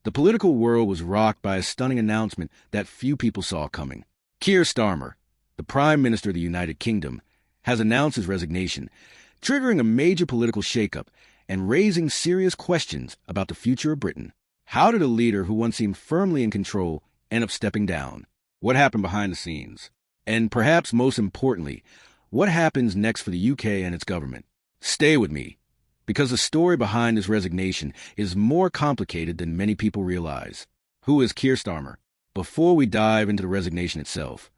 The political world was rocked by a stunning announcement that few people saw coming. Keir Starmer, the Prime Minister of the United Kingdom, has announced his resignation, triggering a major political shakeup and raising serious questions about the future of Britain. How did a leader who once seemed firmly in control end up stepping down? What happened behind the scenes? And perhaps most importantly, what happens next for the UK and its government? Stay with me, because the story behind this resignation is more complicated than many people realize. Who is Keir Starmer? Before we dive into the resignation itself,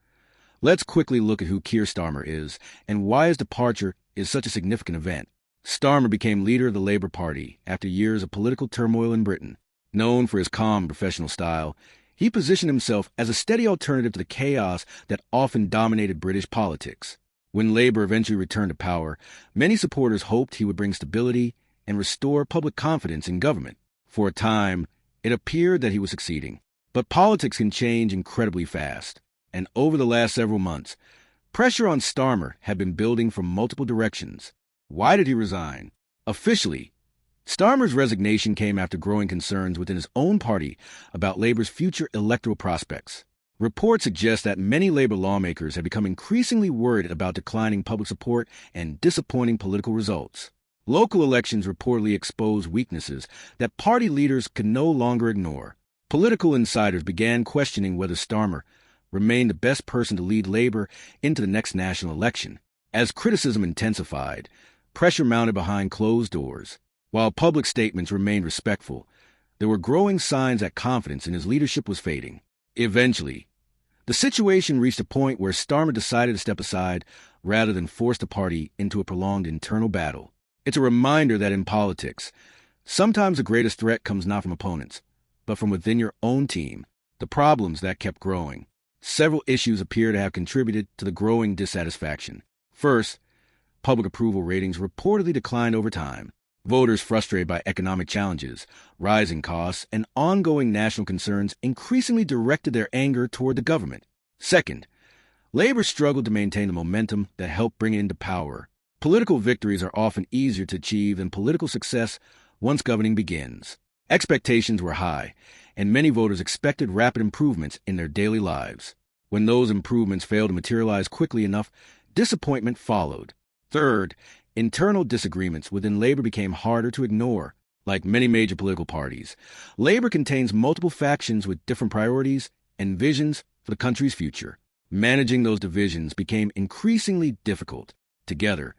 let's quickly look at who Keir Starmer is and why his departure is such a significant event. Starmer became leader of the Labour Party after years of political turmoil in Britain. Known for his calm professional style, he positioned himself as a steady alternative to the chaos that often dominated British politics. When Labour eventually returned to power, many supporters hoped he would bring stability and restore public confidence in government. For a time, it appeared that he was succeeding. But politics can change incredibly fast, and over the last several months, pressure on Starmer had been building from multiple directions. Why did he resign? Officially, Starmer's resignation came after growing concerns within his own party about Labour's future electoral prospects. Reports suggest that many Labour lawmakers have become increasingly worried about declining public support and disappointing political results. Local elections reportedly exposed weaknesses that party leaders could no longer ignore. Political insiders began questioning whether Starmer remained the best person to lead Labour into the next national election. As criticism intensified, pressure mounted behind closed doors. While public statements remained respectful, there were growing signs that confidence in his leadership was fading. Eventually, the situation reached a point where Starmer decided to step aside rather than force the party into a prolonged internal battle. It's a reminder that in politics, sometimes the greatest threat comes not from opponents, but from within your own team. The problems that kept growing. Several issues appear to have contributed to the growing dissatisfaction. First, public approval ratings reportedly declined over time. Voters frustrated by economic challenges, rising costs, and ongoing national concerns increasingly directed their anger toward the government. Second, Labour struggled to maintain the momentum that helped bring it into power. Political victories are often easier to achieve than political success once governing begins. Expectations were high, and many voters expected rapid improvements in their daily lives. When those improvements failed to materialize quickly enough, disappointment followed. Third, internal disagreements within Labour became harder to ignore. Like many major political parties, Labour contains multiple factions with different priorities and visions for the country's future. Managing those divisions became increasingly difficult. Together,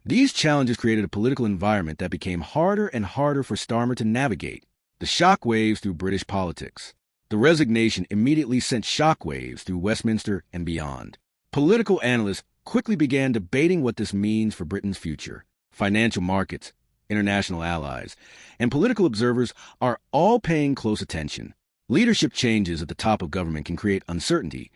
these challenges created a political environment that became harder and harder for Starmer to navigate. The shockwaves through British politics. The resignation immediately sent shockwaves through Westminster and beyond. Political analysts quickly began debating what this means for Britain's future. Financial markets, international allies, and political observers are all paying close attention. Leadership changes at the top of government can create uncertainty,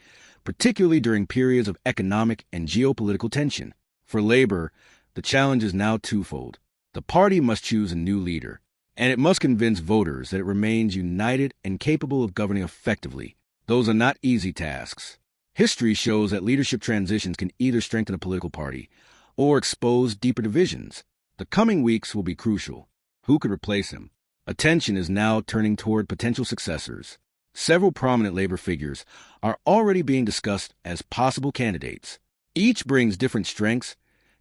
particularly during periods of economic and geopolitical tension. For Labour, the challenge is now twofold. The party must choose a new leader, and it must convince voters that it remains united and capable of governing effectively. Those are not easy tasks. History shows that leadership transitions can either strengthen a political party or expose deeper divisions. The coming weeks will be crucial. Who could replace him? Attention is now turning toward potential successors. Several prominent Labour figures are already being discussed as possible candidates. Each brings different strengths,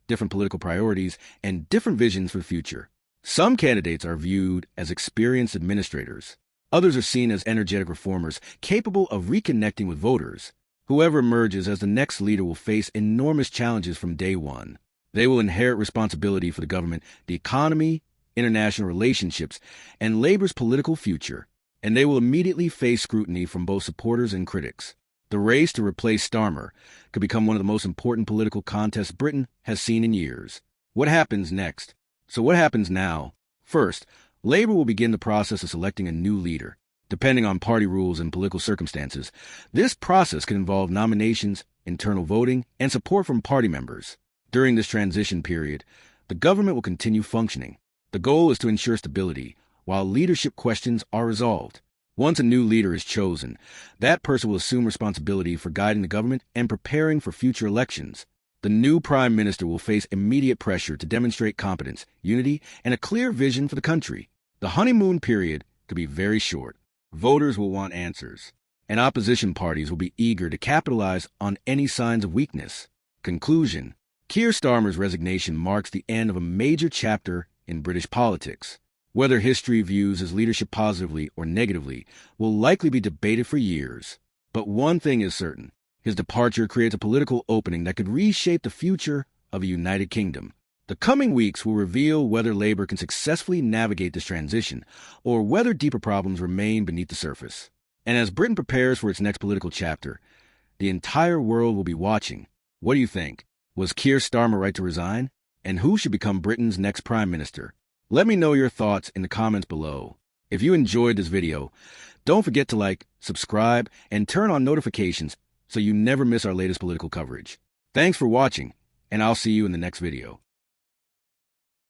different political priorities, and different visions for the future. Some candidates are viewed as experienced administrators. Others are seen as energetic reformers capable of reconnecting with voters. Whoever emerges as the next leader will face enormous challenges from day one. They will inherit responsibility for the government, the economy, international relationships, and Labour's political future. And they will immediately face scrutiny from both supporters and critics. The race to replace Starmer could become one of the most important political contests Britain has seen in years. What happens next? So what happens now? First, Labour will begin the process of selecting a new leader. Depending on party rules and political circumstances, this process can involve nominations, internal voting, and support from party members. During this transition period, the government will continue functioning. The goal is to ensure stability, while leadership questions are resolved. Once a new leader is chosen, that person will assume responsibility for guiding the government and preparing for future elections. The new Prime Minister will face immediate pressure to demonstrate competence, unity, and a clear vision for the country. The honeymoon period could be very short. Voters will want answers, and opposition parties will be eager to capitalize on any signs of weakness. Conclusion: Keir Starmer's resignation marks the end of a major chapter in British politics. Whether history views his leadership positively or negatively will likely be debated for years. But one thing is certain: his departure creates a political opening that could reshape the future of a united kingdom. The coming weeks will reveal whether Labour can successfully navigate this transition, or whether deeper problems remain beneath the surface. And as Britain prepares for its next political chapter, the entire world will be watching. What do you think? Was Keir Starmer right to resign? And who should become Britain's next Prime Minister? Let me know your thoughts in the comments below. If you enjoyed this video, don't forget to like, subscribe, and turn on notifications so you never miss our latest political coverage. Thanks for watching, and I'll see you in the next video.